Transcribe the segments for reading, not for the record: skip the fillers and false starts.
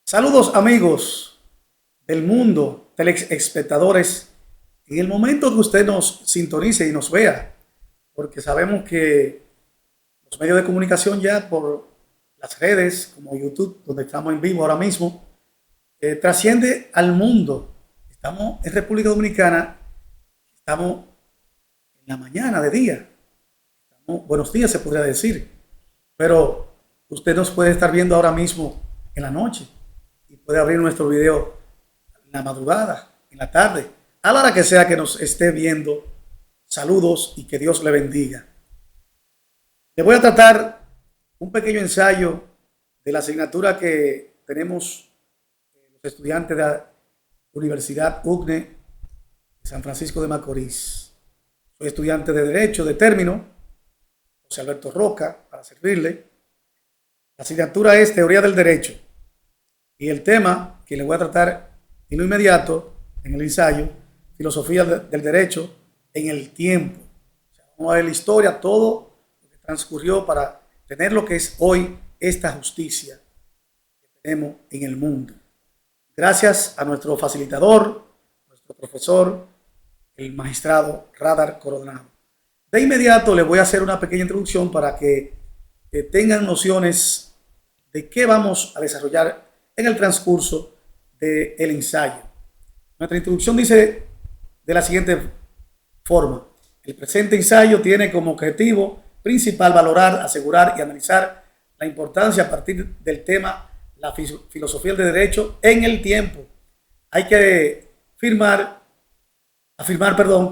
Saludos amigos del mundo, telespectadores. En el momento que usted nos sintonice y nos vea, porque sabemos que los medios de comunicación ya por las redes como YouTube, donde estamos en vivo ahora mismo, trasciende al mundo. Estamos en República Dominicana, estamos en la mañana de día, buenos días se podría decir, pero usted nos puede estar viendo ahora mismo en la noche y puede abrir nuestro video en la madrugada, en la tarde, a la hora que sea que nos esté viendo. Saludos y que Dios le bendiga. Le voy a tratar un pequeño ensayo de la asignatura que tenemos los estudiantes de la Universidad UCNE de San Francisco de Macorís. Soy estudiante de Derecho de término, José Alberto Roca, para servirle. La asignatura es Teoría del Derecho y el tema que le voy a tratar en lo inmediato en el ensayo, Filosofía del Derecho en el tiempo. O sea, vamos a ver la historia, todo lo que transcurrió para tener lo que es hoy esta justicia que tenemos en el mundo. Gracias a nuestro facilitador, nuestro profesor, el magistrado Radar Coronado. De inmediato le voy a hacer una pequeña introducción para que tengan nociones de qué vamos a desarrollar en el transcurso del ensayo. Nuestra introducción dice de la siguiente forma: el presente ensayo tiene como objetivo principal valorar, asegurar y analizar la importancia a partir del tema la filosofía del derecho en el tiempo. Hay que afirmar,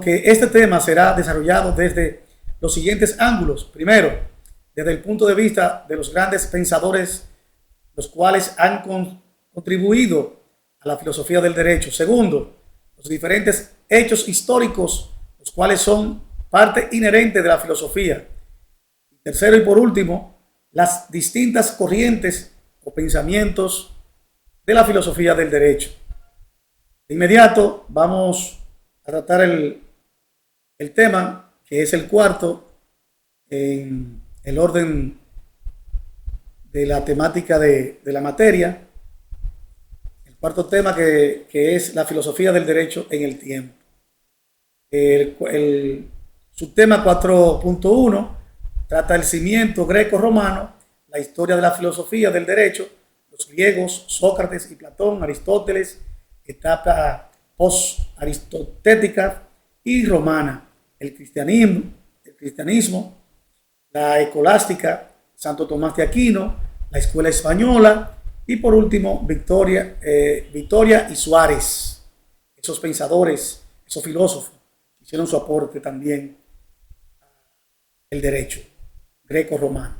que este tema será desarrollado desde los siguientes ángulos. Primero, desde el punto de vista de los grandes pensadores, los cuales han contribuido a la filosofía del derecho. Segundo, los diferentes hechos históricos, los cuales son parte inherente de la filosofía. Y tercero y por último, las distintas corrientes o pensamientos de la filosofía del derecho. De inmediato vamos a tratar el tema, que es el cuarto en el orden de la temática de la materia. El cuarto tema que es la filosofía del derecho en el tiempo. El subtema 4.1 trata el cimiento greco-romano, la historia de la filosofía del derecho, los griegos, Sócrates y Platón, Aristóteles, etapa post-aristotélica y romana, el cristianismo, la escolástica, Santo Tomás de Aquino, la escuela española y por último Victoria y Suárez. Esos pensadores, esos filósofos hicieron su aporte también al derecho greco-romano.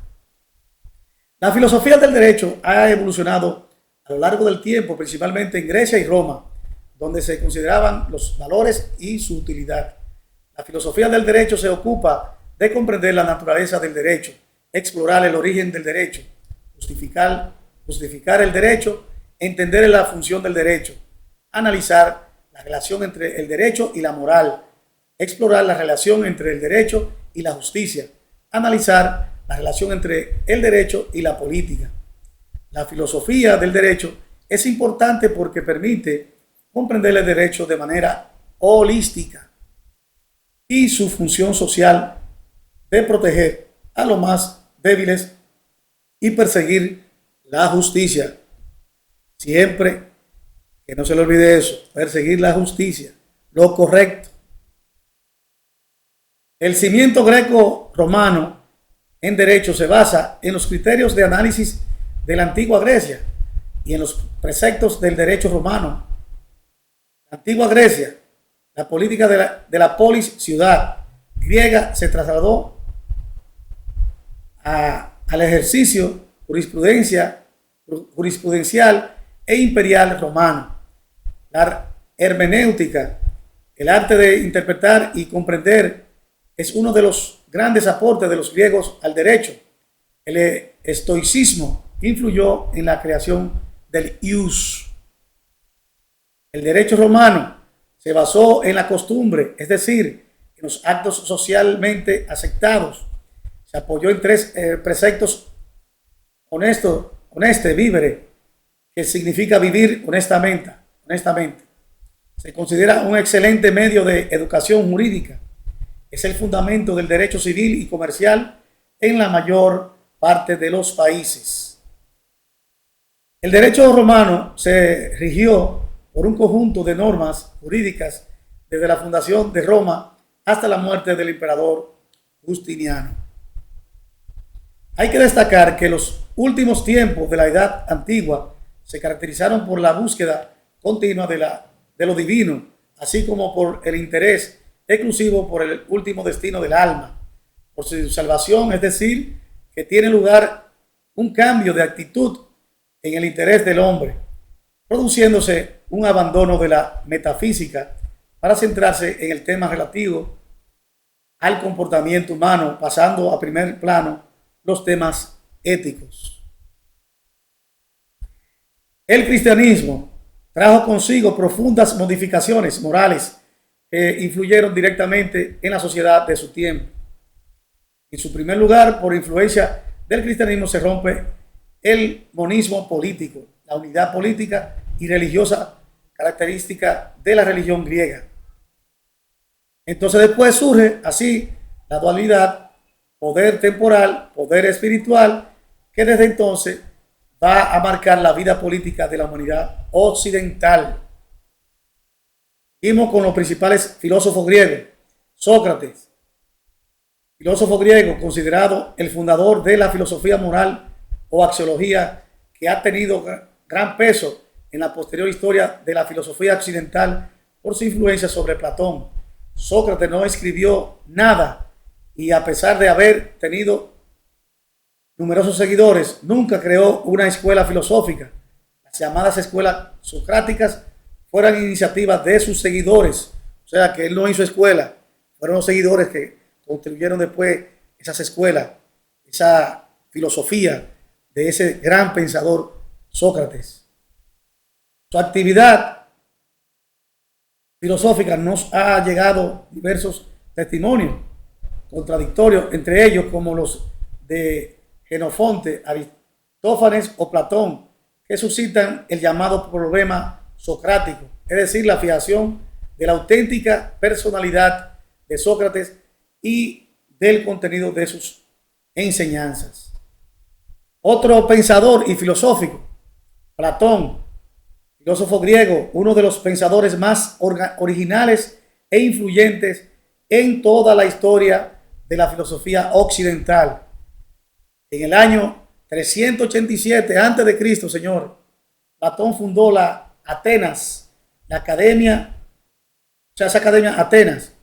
La filosofía del derecho ha evolucionado a lo largo del tiempo, principalmente en Grecia y Roma, donde se consideraban los valores y su utilidad. La filosofía del derecho se ocupa de comprender la naturaleza del derecho, explorar el origen del derecho, justificar el derecho, entender la función del derecho, analizar la relación entre el derecho y la moral, explorar la relación entre el derecho y la justicia, analizar la relación entre el derecho y la política. La filosofía del derecho es importante porque permite comprender el derecho de manera holística y su función social de proteger a los más débiles y perseguir la justicia. Siempre que no se le olvide eso, perseguir la justicia, lo correcto. El cimiento greco-romano en derecho se basa en los criterios de análisis de la antigua Grecia y en los preceptos del derecho romano. La antigua Grecia, la política de la polis ciudad griega se trasladó al ejercicio jurisprudencial e imperial romano. La hermenéutica, el arte de interpretar y comprender, es uno de los grandes aportes de los griegos al derecho. El estoicismo influyó en la creación del ius. El derecho romano se basó en la costumbre, es decir, en los actos socialmente aceptados. Se apoyó en tres preceptos: honesto, honeste, vivere, que significa vivir honestamente. Se considera un excelente medio de educación jurídica. Es el fundamento del derecho civil y comercial en la mayor parte de los países. El derecho romano se rigió por un conjunto de normas jurídicas desde la fundación de Roma hasta la muerte del emperador Justiniano. Hay que destacar que los últimos tiempos de la Edad Antigua se caracterizaron por la búsqueda continua de lo divino, así como por el interés exclusivo por el último destino del alma, por su salvación, es decir, que tiene lugar un cambio de actitud en el interés del hombre, produciéndose un abandono de la metafísica para centrarse en el tema relativo al comportamiento humano, pasando a primer plano los temas éticos. El cristianismo trajo consigo profundas modificaciones morales que influyeron directamente en la sociedad de su tiempo. En su primer lugar, por influencia del cristianismo se rompe el monismo político, la unidad política y religiosa característica de la religión griega. Entonces después surge así la dualidad, poder temporal, poder espiritual, que desde entonces va a marcar la vida política de la humanidad occidental. Seguimos con los principales filósofos griegos. Sócrates, filósofo griego considerado el fundador de la filosofía moral o axiología, que ha tenido gran peso en la posterior historia de la filosofía occidental por su influencia sobre Platón. Sócrates no escribió nada y, a pesar de haber tenido numerosos seguidores, nunca creó una escuela filosófica. Las llamadas escuelas socráticas fueron iniciativas de sus seguidores, o sea que él no hizo escuela, fueron los seguidores que construyeron después esas escuelas, esa filosofía de ese gran pensador Sócrates. Su actividad filosófica nos ha llegado diversos testimonios contradictorios, entre ellos como los de Jenofonte, Aristófanes o Platón, que suscitan el llamado problema socrático, es decir, la fijación de la auténtica personalidad de Sócrates y del contenido de sus enseñanzas. Otro pensador y filosófico, Platón, filósofo griego, uno de los pensadores más originales e influyentes en toda la historia de la filosofía occidental. En el año 387 a.C., señor, Platón fundó la Atenas, la academia, o sea, esa academia Atenas,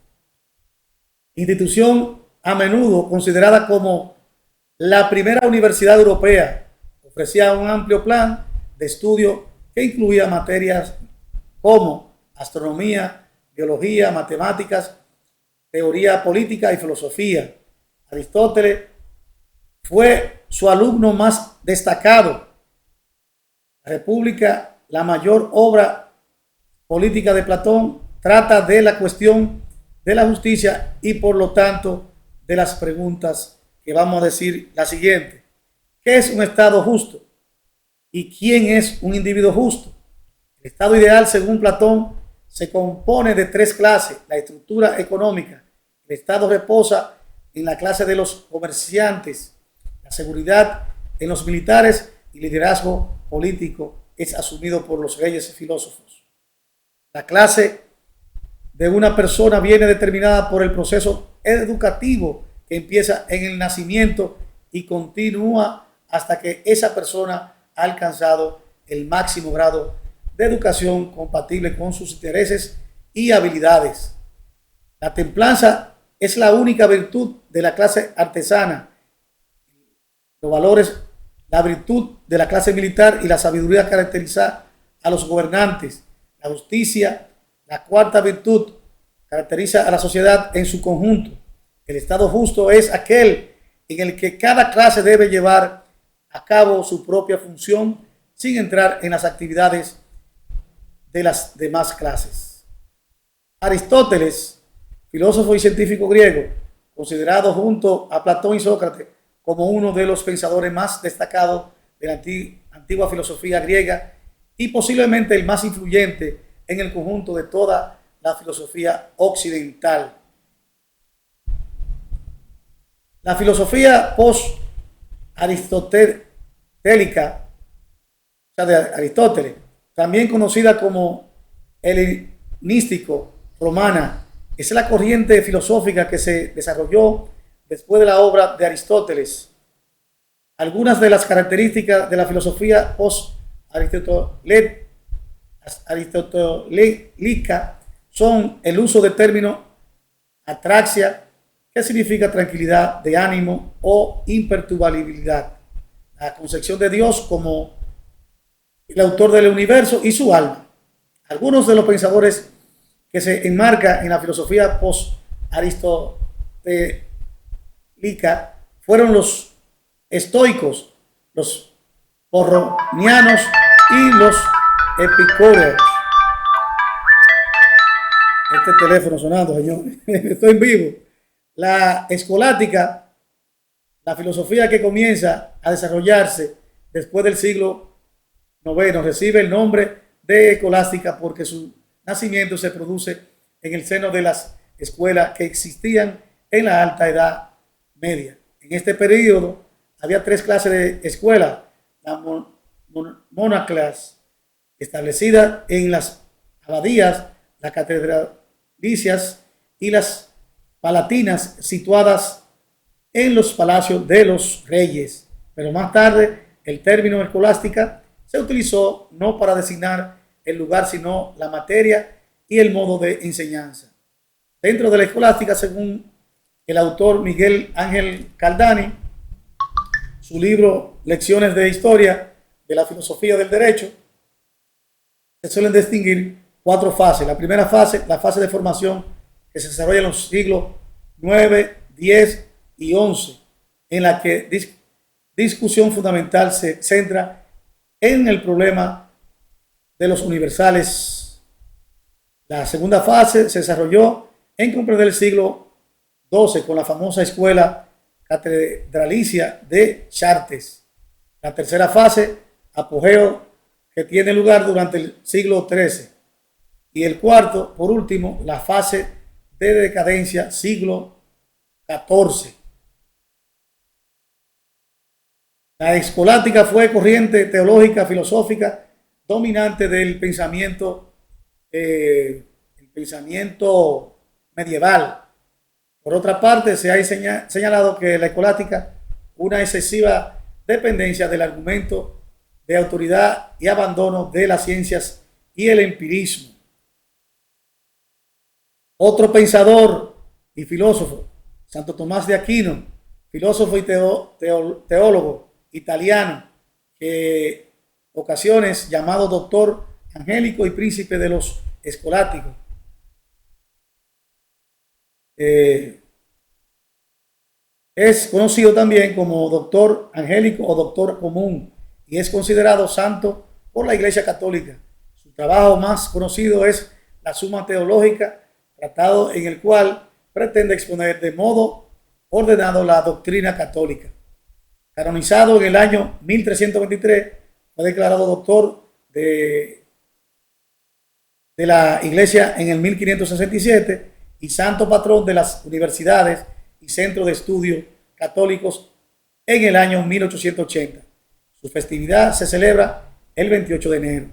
institución a menudo considerada como la primera universidad europea. Ofrecía un amplio plan de estudio que incluía materias como astronomía, biología, matemáticas, teoría política y filosofía. Aristóteles fue su alumno más destacado. La República, la mayor obra política de Platón, trata de la cuestión de la justicia y, por lo tanto, de las preguntas que vamos a decir la siguiente. ¿Qué es un Estado justo? ¿Y quién es un individuo justo? El Estado ideal, según Platón, se compone de tres clases: la estructura económica. El Estado reposa en la clase de los comerciantes, la seguridad en los militares y el liderazgo político es asumido por los reyes y filósofos. La clase de una persona viene determinada por el proceso educativo que empieza en el nacimiento y continúa hasta que esa persona ha alcanzado el máximo grado de educación compatible con sus intereses y habilidades. La templanza es la única virtud de la clase artesana. Los valores, la virtud de la clase militar y la sabiduría caracteriza a los gobernantes. La justicia, la cuarta virtud, caracteriza a la sociedad en su conjunto. El Estado justo es aquel en el que cada clase debe llevar a cabo su propia función sin entrar en las actividades de las demás clases. Aristóteles, filósofo y científico griego, considerado junto a Platón y como uno de los pensadores más destacados de la antigua filosofía griega y posiblemente el más influyente en el conjunto de toda la filosofía occidental. La filosofía post-aristotélica, o sea, de Aristóteles, también conocida como helenístico romana, es la corriente filosófica que se desarrolló después de la obra de Aristóteles. Algunas de las características de la filosofía post-aristotélica son el uso del término atraxia, que significa tranquilidad de ánimo o imperturbabilidad, la concepción de Dios como el autor del universo y su alma. Algunos de los pensadores que se enmarcan en la filosofía post-aristotélica fueron los estoicos, los porronianos y los epicúreos. Este teléfono sonando, señor. Estoy en vivo. La escolástica, la filosofía que comienza a desarrollarse después del siglo IX, recibe el nombre de escolástica porque su nacimiento se produce en el seno de las escuelas que existían en la Alta Edad Media. En este periodo había tres clases de escuelas: la monaclas, establecida en las abadías, las catedralicias y las palatinas, situadas en los palacios de los reyes. Pero más tarde el término escolástica se utilizó no para designar el lugar, sino la materia y el modo de enseñanza. Dentro de la escolástica, según el autor Miguel Ángel Caldani, su libro Lecciones de Historia de la Filosofía del Derecho, se suelen distinguir cuatro fases. La primera fase, la fase de formación, que se desarrolla en los siglos 9, 10 y 11, en la que discusión fundamental se centra en el problema de los universales. La segunda fase se desarrolló en comprender el siglo XII con la famosa escuela catedralicia de Chartres. La tercera fase, apogeo, que tiene lugar durante el siglo XIII. Y el cuarto, por último, la fase de decadencia, siglo XIV. La escolástica fue corriente teológica, filosófica, dominante del pensamiento medieval. Por otra parte, se ha señalado que la escolástica, una excesiva dependencia del argumento de autoridad y abandono de las ciencias y el empirismo. Otro pensador y filósofo, Santo Tomás de Aquino, filósofo y teólogo italiano, que ocasiones llamado doctor angélico y príncipe de los escolásticos. Es conocido también como doctor angélico o doctor común y es considerado santo por la Iglesia Católica. Su trabajo más conocido es la Suma Teológica, tratado en el cual pretende exponer de modo ordenado la doctrina católica. Canonizado en el año 1323, fue declarado doctor de la Iglesia en el 1567 y santo patrón de las universidades y centros de estudio católicos en el año 1880. Su festividad se celebra el 28 de enero.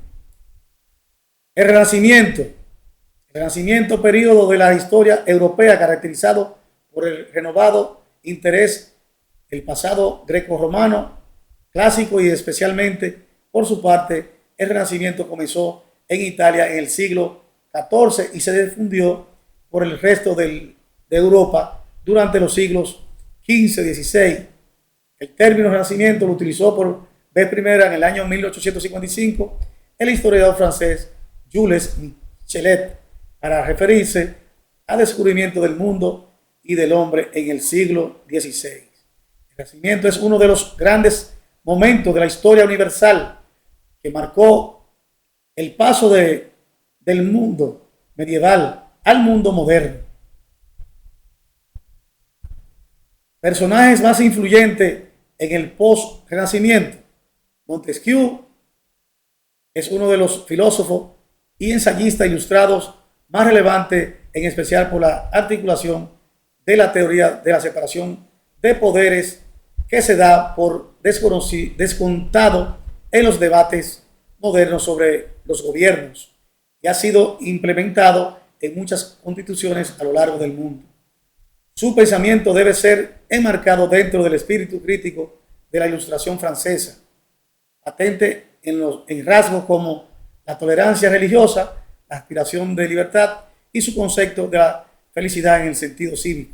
El Renacimiento, periodo de la historia europea caracterizado por el renovado interés el pasado greco-romano clásico y especialmente, por su parte, el Renacimiento comenzó en Italia en el siglo XIV y se difundió por el resto de Europa durante los siglos XV y XVI. El término Renacimiento lo utilizó por vez primera en el año 1855 el historiador francés Jules Michelet para referirse al descubrimiento del mundo y del hombre en el siglo XVI. El Renacimiento es uno de los grandes momentos de la historia universal que marcó el paso del mundo medieval al mundo moderno. Personajes más influyentes en el post-Renacimiento: Montesquieu, Es uno de los filósofos y ensayistas ilustrados más relevantes, en especial por la articulación de la teoría de la separación de poderes que se da por descontado en los debates modernos sobre los gobiernos y ha sido implementado en muchas constituciones a lo largo del mundo. Su pensamiento debe ser enmarcado dentro del espíritu crítico de la Ilustración francesa, patente en rasgos como la tolerancia religiosa, la aspiración de libertad y su concepto de la felicidad en el sentido cívico.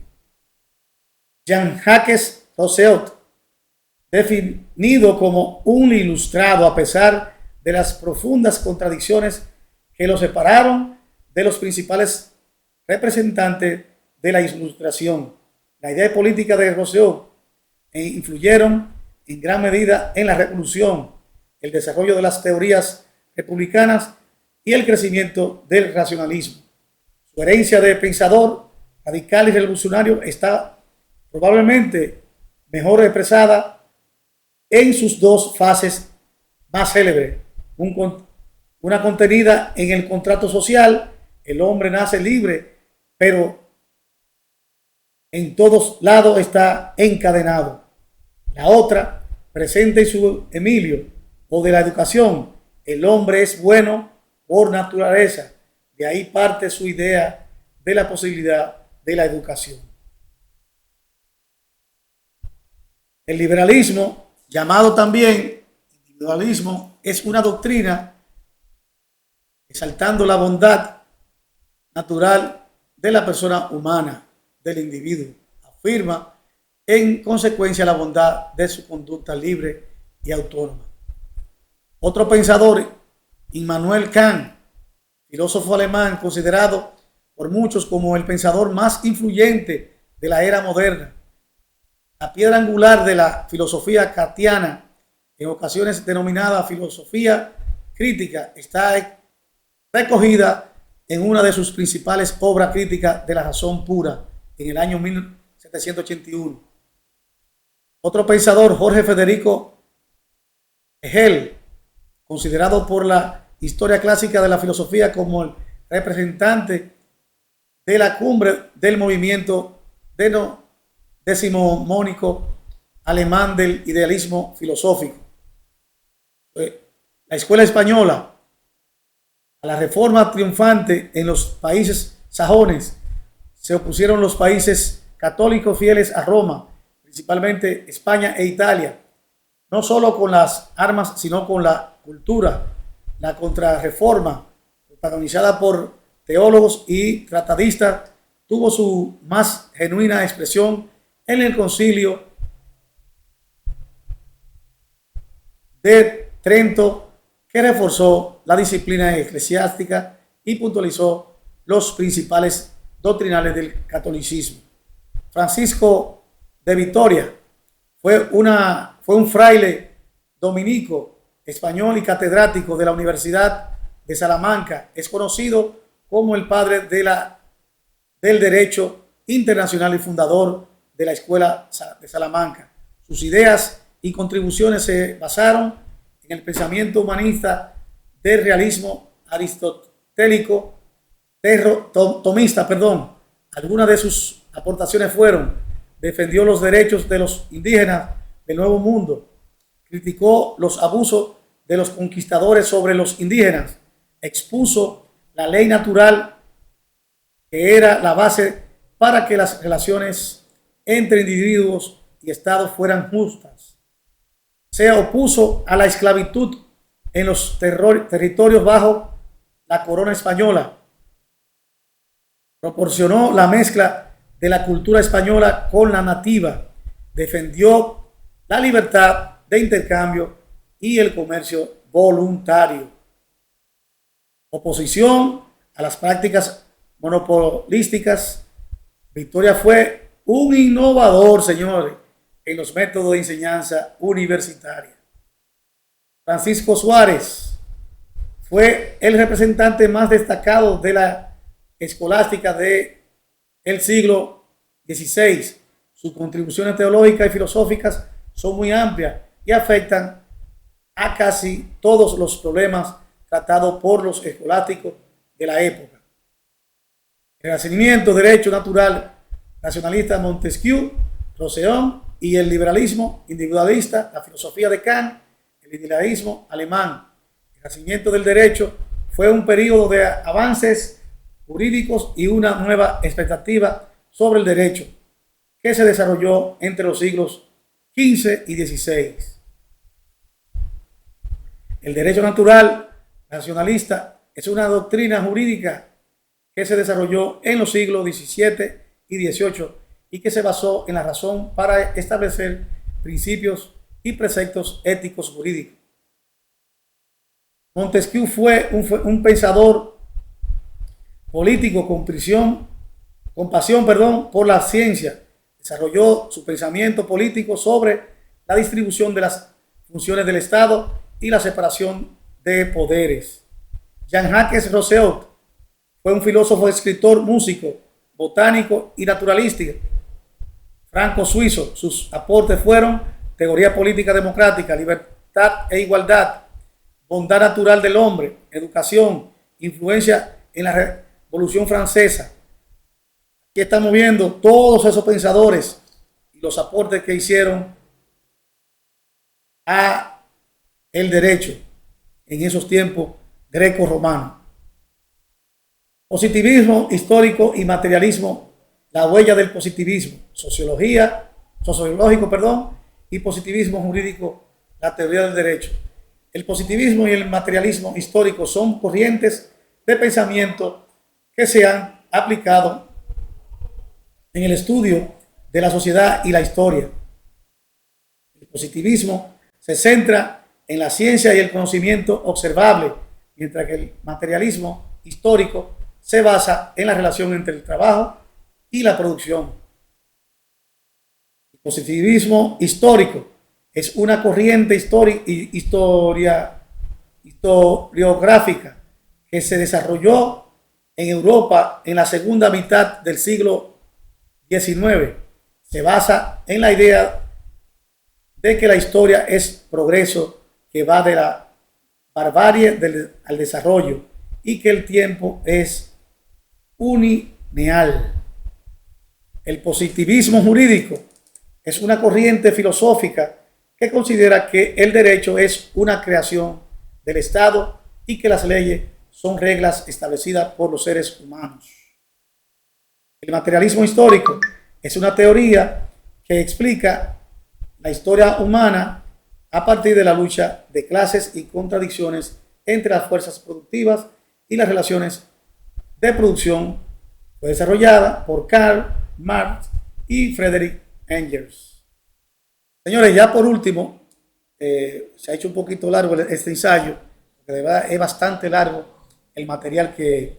Jean-Jacques Rousseau, definido como un ilustrado a pesar de las profundas contradicciones que lo separaron de los principales representantes de la Ilustración. La idea política de Rousseau influyeron en gran medida en la revolución, el desarrollo de las teorías republicanas y el crecimiento del racionalismo. Su herencia de pensador radical y revolucionario está probablemente mejor expresada en sus dos fases más célebres. Una contenida en el contrato social, el hombre nace libre, pero en todos lados está encadenado. La otra, presente en su Emilio, o de la educación, el hombre es bueno por naturaleza. De ahí parte su idea de la posibilidad de la educación. El liberalismo, llamado también individualismo, es una doctrina exaltando la bondad natural de la persona humana, del individuo. Afirma en consecuencia la bondad de su conducta libre y autónoma. Otro pensador, Immanuel Kant, filósofo alemán considerado por muchos como el pensador más influyente de la era moderna. La piedra angular de la filosofía kantiana, en ocasiones denominada filosofía crítica, está recogida en una de sus principales obras críticas de la razón pura, en el año 1781. Otro pensador, Jorge Federico Hegel, considerado por la historia clásica de la filosofía como el representante de la cumbre del movimiento decimonónico alemán del idealismo filosófico. La escuela española, a la reforma triunfante en los países sajones, se opusieron los países católicos fieles a Roma, principalmente España e Italia, no solo con las armas, sino con la cultura. La contrarreforma, protagonizada por teólogos y tratadistas, tuvo su más genuina expresión en el Concilio de Trento, que reforzó la disciplina eclesiástica y puntualizó los principales doctrinales del catolicismo. Francisco de Vitoria fue un fraile dominico español y catedrático de la Universidad de Salamanca. Es conocido como el padre del derecho internacional y fundador de la Escuela de Salamanca. Sus ideas y contribuciones se basaron en el pensamiento humanista del realismo aristotélico tomista. Algunas de sus aportaciones fueron: defendió los derechos de los indígenas del Nuevo Mundo, criticó los abusos de los conquistadores sobre los indígenas, expuso la ley natural, que era la base para que las relaciones entre individuos y estados fueran justas. Se opuso a la esclavitud en los territorios bajo la corona española. Proporcionó la mezcla de la cultura española con la nativa. Defendió la libertad de intercambio y el comercio voluntario. Oposición a las prácticas monopolísticas. Victoria fue un innovador, señores, en los métodos de enseñanza universitaria. Francisco Suárez fue el representante más destacado de la escolástica del siglo XVI. Sus contribuciones teológicas y filosóficas son muy amplias y afectan a casi todos los problemas tratado por los escolásticos de la época. El Renacimiento, derecho natural, racionalista Montesquieu, Rousseau y el liberalismo individualista, la filosofía de Kant, el idealismo alemán. El Renacimiento del derecho fue un periodo de avances jurídicos y una nueva expectativa sobre el derecho que se desarrolló entre los siglos XV y XVI. El derecho natural racionalista es una doctrina jurídica que se desarrolló en los siglos XVII y XVIII y que se basó en la razón para establecer principios y preceptos éticos jurídicos. Montesquieu fue un pensador político con pasión por la ciencia. Desarrolló su pensamiento político sobre la distribución de las funciones del Estado y la separación de poderes. Jean-Jacques Rousseau fue un filósofo, escritor, músico, botánico y naturalista franco-suizo. Sus aportes fueron teoría política democrática, libertad e igualdad, bondad natural del hombre, educación, influencia en la Revolución Francesa. Aquí estamos viendo todos esos pensadores y los aportes que hicieron a el derecho en esos tiempos greco-romanos. Positivismo histórico y materialismo, la huella del positivismo, sociológico, y positivismo jurídico, la teoría del derecho. El positivismo y el materialismo histórico son corrientes de pensamiento que se han aplicado en el estudio de la sociedad y la historia. El positivismo se centra en la ciencia y el conocimiento observable, mientras que el materialismo histórico se basa en la relación entre el trabajo y la producción. El positivismo histórico es una corriente historiográfica que se desarrolló en Europa en la segunda mitad del siglo XIX. Se basa en la idea de que la historia es progreso que va de la barbarie al desarrollo y que el tiempo es unineal. El positivismo jurídico es una corriente filosófica que considera que el derecho es una creación del Estado y que las leyes son reglas establecidas por los seres humanos. El materialismo histórico es una teoría que explica la historia humana a partir de la lucha de clases y contradicciones entre las fuerzas productivas y las relaciones de producción. Fue desarrollada por Karl Marx y Friedrich Engels. Señores, ya por último, se ha hecho un poquito largo este ensayo, porque de verdad es bastante largo el material que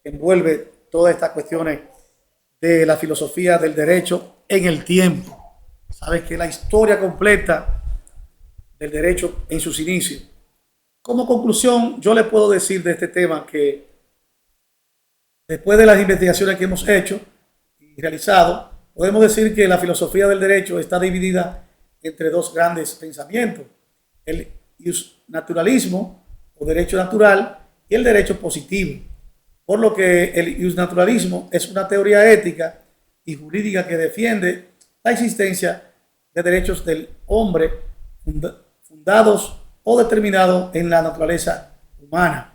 envuelve todas estas cuestiones de la filosofía del derecho en el tiempo. Sabes que la historia completa del derecho en sus inicios. Como conclusión, yo le puedo decir de este tema que después de las investigaciones que hemos hecho y realizado, podemos decir que la filosofía del derecho está dividida entre dos grandes pensamientos: el naturalismo o derecho natural y el derecho positivo. Por lo que el naturalismo es una teoría ética y jurídica que defiende la existencia de derechos del hombre fundados o determinados en la naturaleza humana,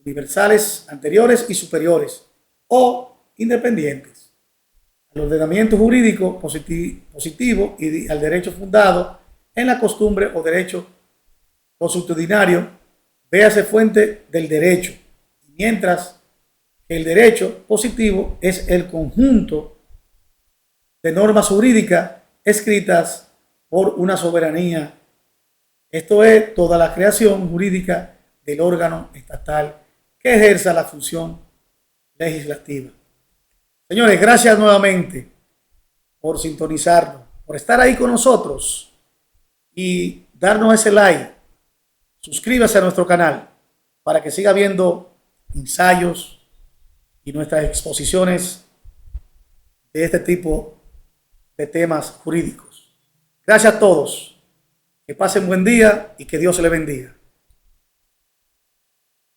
universales, anteriores y superiores, o independientes al ordenamiento jurídico positivo y al derecho fundado en la costumbre o derecho consuetudinario, véase fuente del derecho, mientras que el derecho positivo es el conjunto de normas jurídicas escritas por una soberanía. Esto es toda la creación jurídica del órgano estatal que ejerza la función legislativa. Señores, gracias nuevamente por sintonizarnos, por estar ahí con nosotros y darnos ese like. Suscríbase a nuestro canal para que siga viendo ensayos y nuestras exposiciones de este tipo de temas jurídicos. Gracias a todos. Que pasen buen día y que Dios les bendiga.